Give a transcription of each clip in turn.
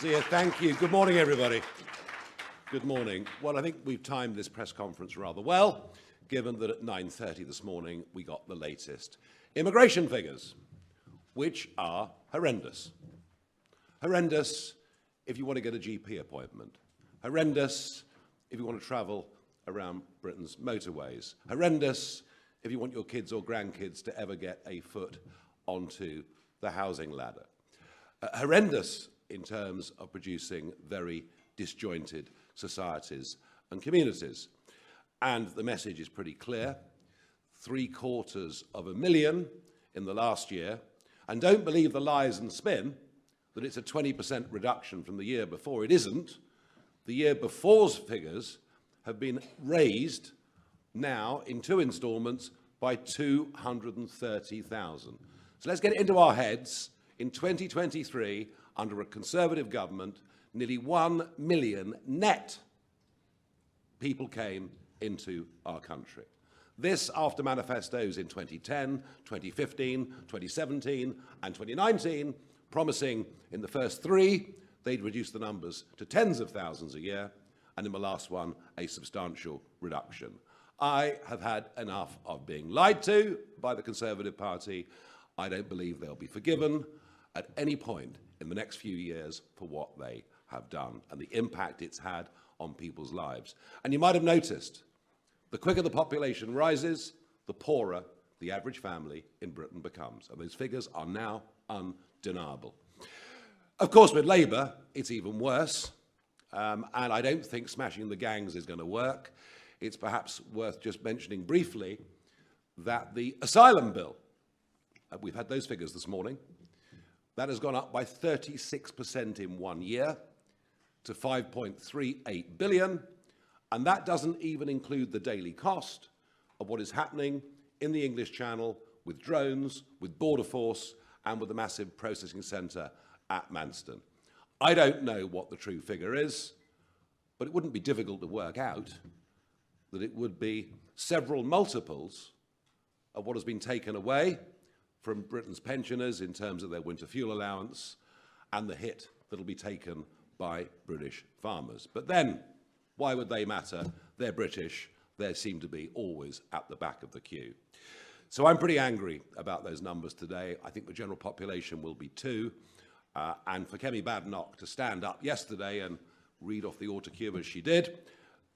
Zia, thank you. Good morning, everybody. Good morning. Well, I think we've timed this press conference rather well, given that at 9:30 this morning we got the latest immigration figures, which are horrendous. Horrendous if you want to get a GP appointment. Horrendous if you want to travel around Britain's motorways. Horrendous if you want your kids or grandkids to ever get a foot onto the housing ladder. Horrendous in terms of producing very disjointed societies and communities. And the message is pretty clear. 750,000 in the last year. And don't believe the lies and spin that it's a 20% reduction from the year before. It isn't. The year before's figures have been raised now in 2 instalments by 230,000. So let's get it into our heads. In 2023, under a Conservative government, nearly 1 million net people came into our country. This after manifestos in 2010, 2015, 2017 and 2019, promising in the first 3 they'd reduce the numbers to tens of thousands a year, and in the last one, a substantial reduction. I have had enough of being lied to by the Conservative Party. I don't believe they'll be forgiven at any point in the next few years for what they have done and the impact it's had on people's lives. And you might have noticed, the quicker the population rises, the poorer the average family in Britain becomes. And those figures are now undeniable. Of course, with Labour, it's even worse. And I don't think smashing the gangs is going to work. It's perhaps worth just mentioning briefly that the asylum bill, we've had those figures this morning, that has gone up by 36% in 1 year to 5.38 billion. And that doesn't even include the daily cost of what is happening in the English Channel with drones, with Border Force, and with the massive processing centre at Manston. I don't know what the true figure is, but it wouldn't be difficult to work out that it would be several multiples of what has been taken away from Britain's pensioners in terms of their winter fuel allowance and the hit that'll be taken by British farmers. But then, why would they matter? They're British. They seem to be always at the back of the queue. So I'm pretty angry about those numbers today. I think the general population will be too. And for Kemi Badenoch to stand up yesterday and read off the autocue as she did,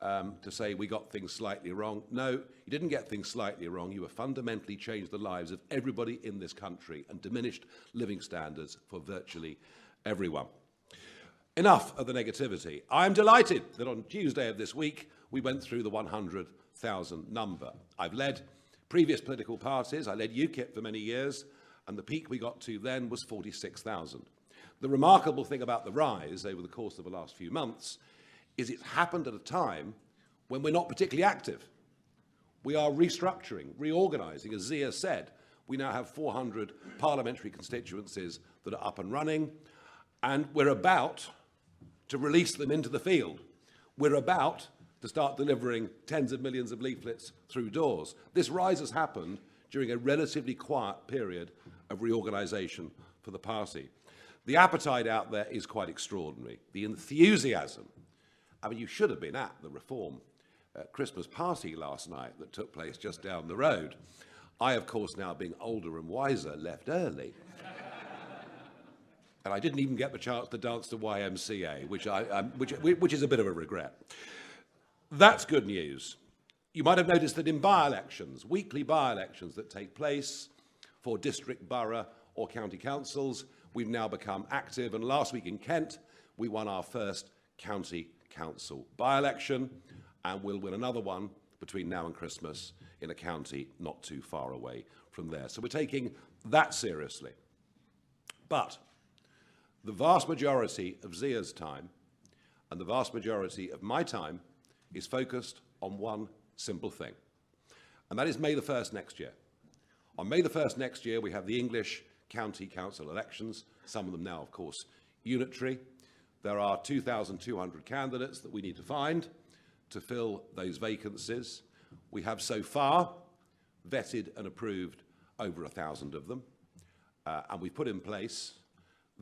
to say we got things slightly wrong. No, you didn't get things slightly wrong. You have fundamentally changed the lives of everybody in this country and diminished living standards for virtually everyone. Enough of the negativity. I'm delighted that on Tuesday of this week, we went through the 100,000 number. I've led previous political parties. I led UKIP for many years, and the peak we got to then was 46,000. The remarkable thing about the rise over the course of the last few months is it's happened at a time when we're not particularly active. We are restructuring, reorganising. As Zia said, we now have 400 parliamentary constituencies that are up and running, and we're about to release them into the field. We're about to start delivering tens of millions of leaflets through doors. This rise has happened during a relatively quiet period of reorganisation for the party. The appetite out there is quite extraordinary. The enthusiasm. I mean, you should have been at the Reform Christmas party last night that took place just down the road. I, of course, now being older and wiser, left early. And I didn't even get the chance to dance to YMCA, which is a bit of a regret. That's good news. You might have noticed that in by-elections, weekly by-elections that take place for district, borough or county councils, we've now become active. And last week in Kent, we won our first county council by-election, and we'll win another one between now and Christmas in a county not too far away from there. So we're taking that seriously. But the vast majority of Zia's time and the vast majority of my time is focused on one simple thing, and that is May the 1st next year. On May the 1st next year, we have the English county council elections, some of them now, of course, unitary. There are 2,200 candidates that we need to find to fill those vacancies. We have so far vetted and approved over 1,000 of them, and we've put in place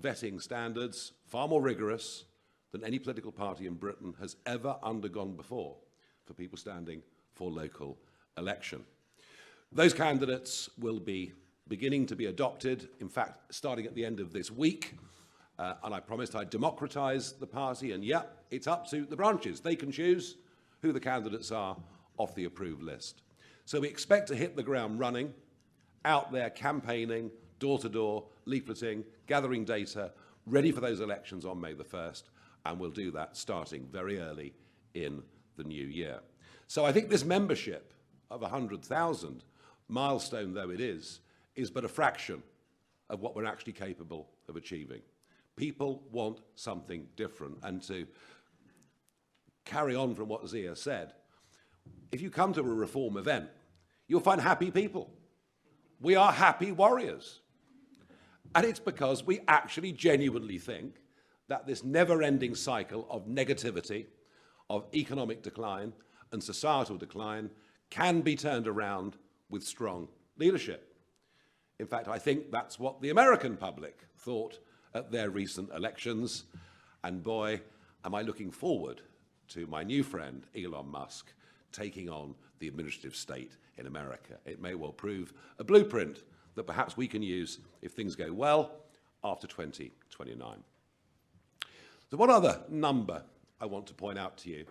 vetting standards far more rigorous than any political party in Britain has ever undergone before for people standing for local election. Those candidates will be beginning to be adopted, in fact, starting at the end of this week. And I promised I'd democratise the party, and yeah, it's up to the branches. They can choose who the candidates are off the approved list. So we expect to hit the ground running, out there campaigning, door-to-door, leafleting, gathering data, ready for those elections on May the 1st, and we'll do that starting very early in the new year. So I think this membership of 100,000, milestone though it is but a fraction of what we're actually capable of achieving. People want something different. And to carry on from what Zia said, if you come to a reform event, you'll find happy people. We are happy warriors. And it's because we actually genuinely think that this never-ending cycle of negativity, of economic decline and societal decline can be turned around with strong leadership. In fact, I think that's what the American public thought at their recent elections. And boy, am I looking forward to my new friend, Elon Musk, taking on the administrative state in America. It may well prove a blueprint that perhaps we can use if things go well after 2029. So one other number I want to point out to you,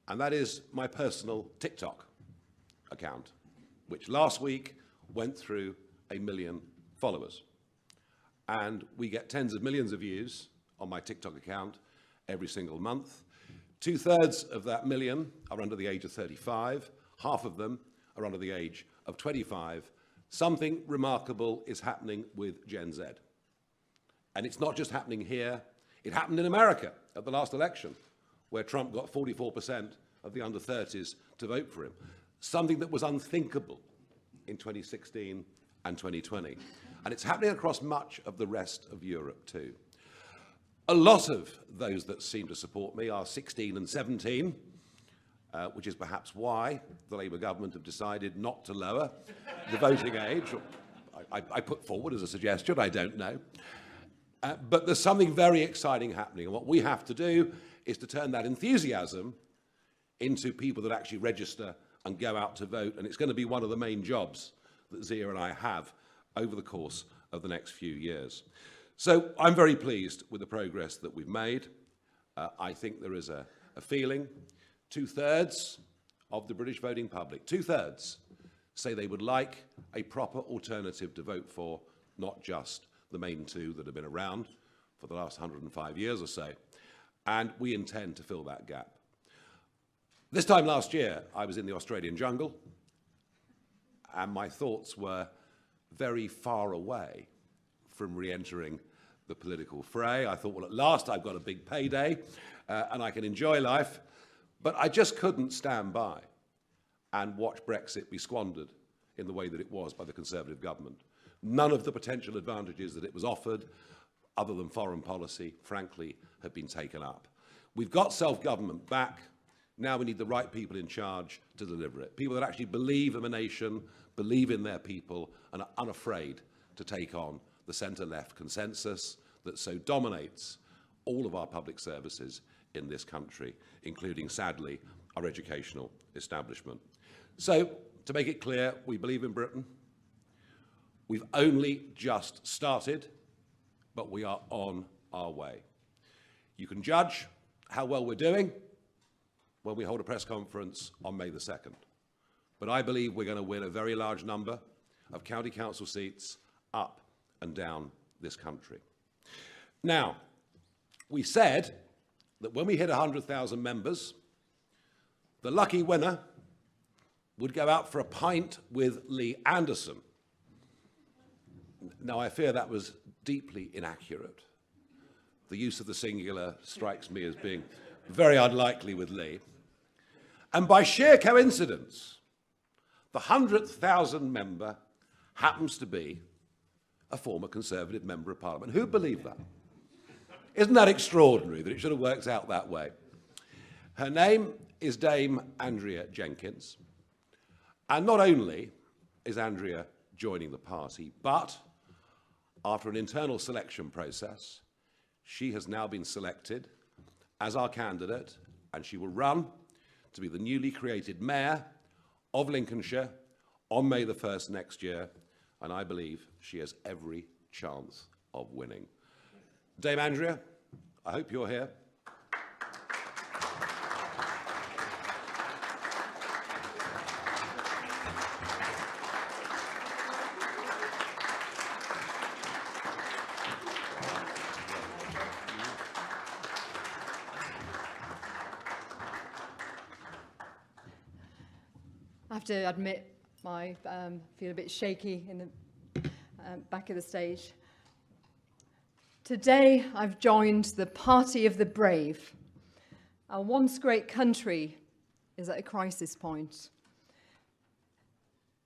and that is my personal TikTok account, which last week went through 1 million followers. And we get tens of millions of views on my TikTok account every single month. 2/3 of that million are under the age of 35. Half of them are under the age of 25. Something remarkable is happening with Gen Z. And it's not just happening here. It happened in America at the last election, where Trump got 44% of the under 30s to vote for him. Something that was unthinkable in 2016 and 2020. And it's happening across much of the rest of Europe too. A lot of those that seem to support me are 16 and 17, which is perhaps why the Labour government have decided not to lower the voting age. I put forward as a suggestion, I don't know. But there's something very exciting happening, and what we have to do is to turn that enthusiasm into people that actually register and go out to vote, and it's going to be one of the main jobs that Zia and I have over the course of the next few years. So I'm very pleased with the progress that we've made. I think there is a feeling, 2/3 of the British voting public, 2/3 say they would like a proper alternative to vote for, not just the main two that have been around for the last 105 years or so. And we intend to fill that gap. This time last year, I was in the Australian jungle, and my thoughts were very far away from re-entering the political fray. I thought, well, at last I've got a big payday and I can enjoy life. But I just couldn't stand by and watch Brexit be squandered in the way that it was by the Conservative government. None of the potential advantages that it was offered, other than foreign policy, frankly, have been taken up. We've got self-government back. Now we need the right people in charge to deliver it. People that actually believe in the nation, believe in their people, and are unafraid to take on the centre-left consensus that so dominates all of our public services in this country, including, sadly, our educational establishment. So, to make it clear, we believe in Britain. We've only just started, but we are on our way. You can judge how well we're doing when we hold a press conference on May the 2nd. But I believe we're going to win a very large number of county council seats up and down this country. Now, we said that when we hit 100,000 members, the lucky winner would go out for a pint with Lee Anderson. Now, I fear that was deeply inaccurate. The use of the singular strikes me as being very unlikely with Lee. And by sheer coincidence, the 100,000 member happens to be a former Conservative Member of Parliament. Who'd believe that? Isn't that extraordinary that it should have worked out that way? Her name is Dame Andrea Jenkyns. And not only is Andrea joining the party, but After an internal selection process, she has now been selected as our candidate, and she will run to be the newly created Mayor of Lincolnshire on May the 1st next year, and I believe she has every chance of winning. Dame Andrea, I hope you're here. I have to admit, I feel a bit shaky in the back of the stage. Today, I've joined the party of the brave. Our once great country is at a crisis point.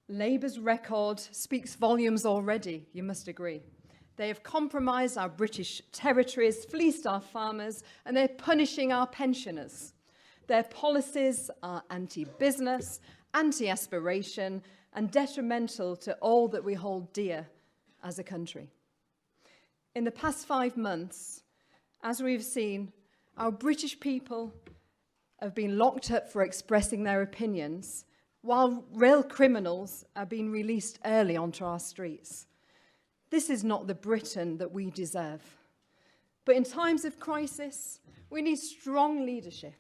Labour's record speaks volumes already, you must agree. They have compromised our British territories, fleeced our farmers, and they're punishing our pensioners. Their policies are anti-business, anti-aspiration, and detrimental to all that we hold dear as a country. In the past 5 months, as we've seen, our British people have been locked up for expressing their opinions, while real criminals are being released early onto our streets. This is not the Britain that we deserve. But in times of crisis, we need strong leadership.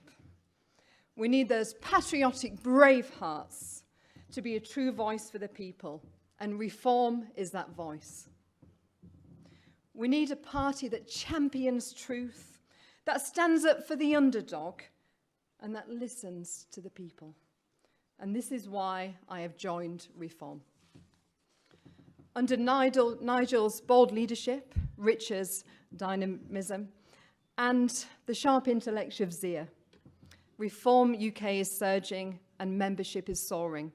We need those patriotic, brave hearts to be a true voice for the people, and Reform is that voice. We need a party that champions truth, that stands up for the underdog, and that listens to the people. And this is why I have joined Reform. Under Nigel's bold leadership, Richard's dynamism, and the sharp intellect of Zia, Reform UK is surging and membership is soaring.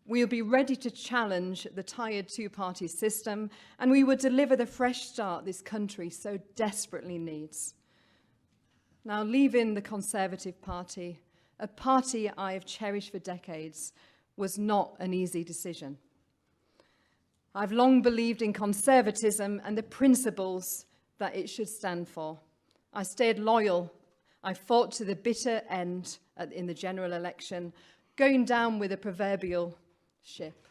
We'll be ready to challenge the tired two-party system, and we will deliver the fresh start this country so desperately needs. Now, leaving the Conservative Party, a party I have cherished for decades, was not an easy decision. I've long believed in conservatism and the principles that it should stand for. I stayed loyal. I fought to the bitter end in the general election, going down with a proverbial ship.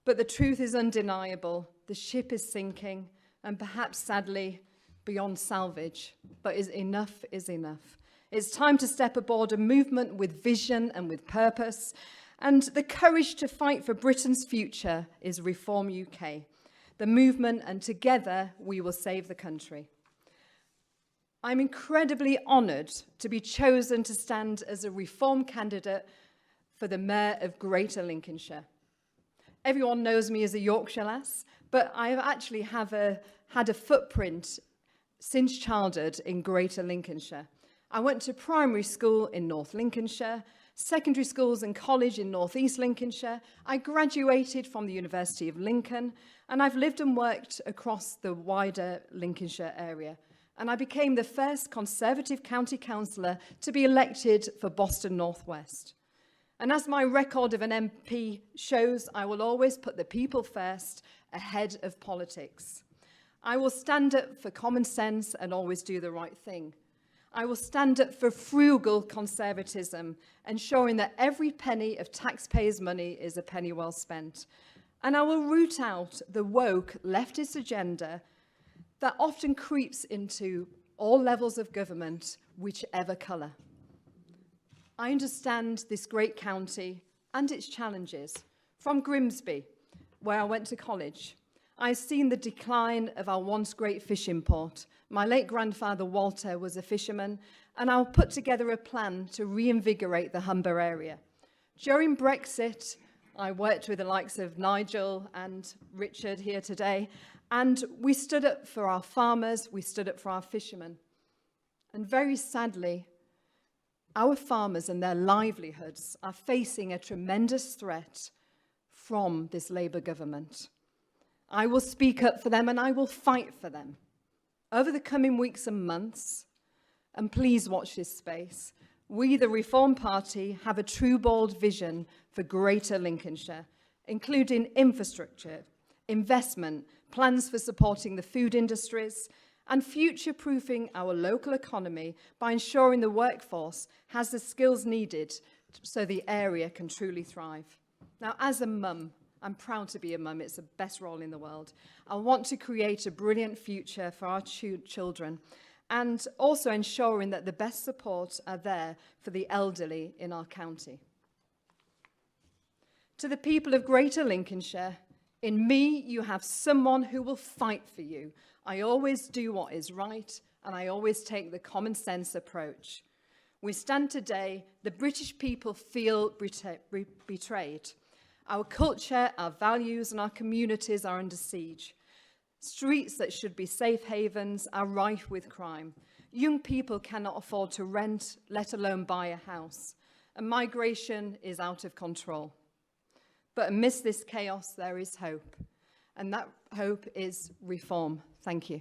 But the truth is undeniable. The ship is sinking, and perhaps sadly beyond salvage. But enough is enough. It's time to step aboard a movement with vision and with purpose. And the courage to fight for Britain's future is Reform UK, the movement, and together we will save the country. I'm incredibly honoured to be chosen to stand as a Reform candidate for the Mayor of Greater Lincolnshire. Everyone knows me as a Yorkshire lass, but I actually had a footprint since childhood in Greater Lincolnshire. I went to primary school in North Lincolnshire, secondary schools and college in North East Lincolnshire. I graduated from the University of Lincoln, and I've lived and worked across the wider Lincolnshire area. And I became the first Conservative county councillor to be elected for Boston North West. And as my record of an MP shows, I will always put the people first ahead of politics. I will stand up for common sense and always do the right thing. I will stand up for frugal conservatism, ensuring that every penny of taxpayers' money is a penny well spent. And I will root out the woke leftist agenda that often creeps into all levels of government, whichever colour. I understand this great county and its challenges. From Grimsby, where I went to college, I've seen the decline of our once great fishing port. My late grandfather Walter was a fisherman, and I'll put together a plan to reinvigorate the Humber area. During Brexit, I worked with the likes of Nigel and Richard here today, and we stood up for our farmers, we stood up for our fishermen. And very sadly, our farmers and their livelihoods are facing a tremendous threat from this Labour government. I will speak up for them and I will fight for them. Over the coming weeks and months, and please watch this space, we, the Reform Party, have a true bold vision for Greater Lincolnshire, including infrastructure, investment, plans for supporting the food industries, and future-proofing our local economy by ensuring the workforce has the skills needed so the area can truly thrive. Now, as a mum, I'm proud to be a mum. It's the best role in the world. I want to create a brilliant future for our children and also ensuring that the best support are there for the elderly in our county. To the people of Greater Lincolnshire, in me you have someone who will fight for you. I always do what is right, and I always take the common sense approach. We stand today, the British people feel betrayed. Our culture, our values, and our communities are under siege. Streets that should be safe havens are rife with crime. Young people cannot afford to rent, let alone buy a house. And migration is out of control. But amidst this chaos, there is hope. And that hope is reform. Thank you.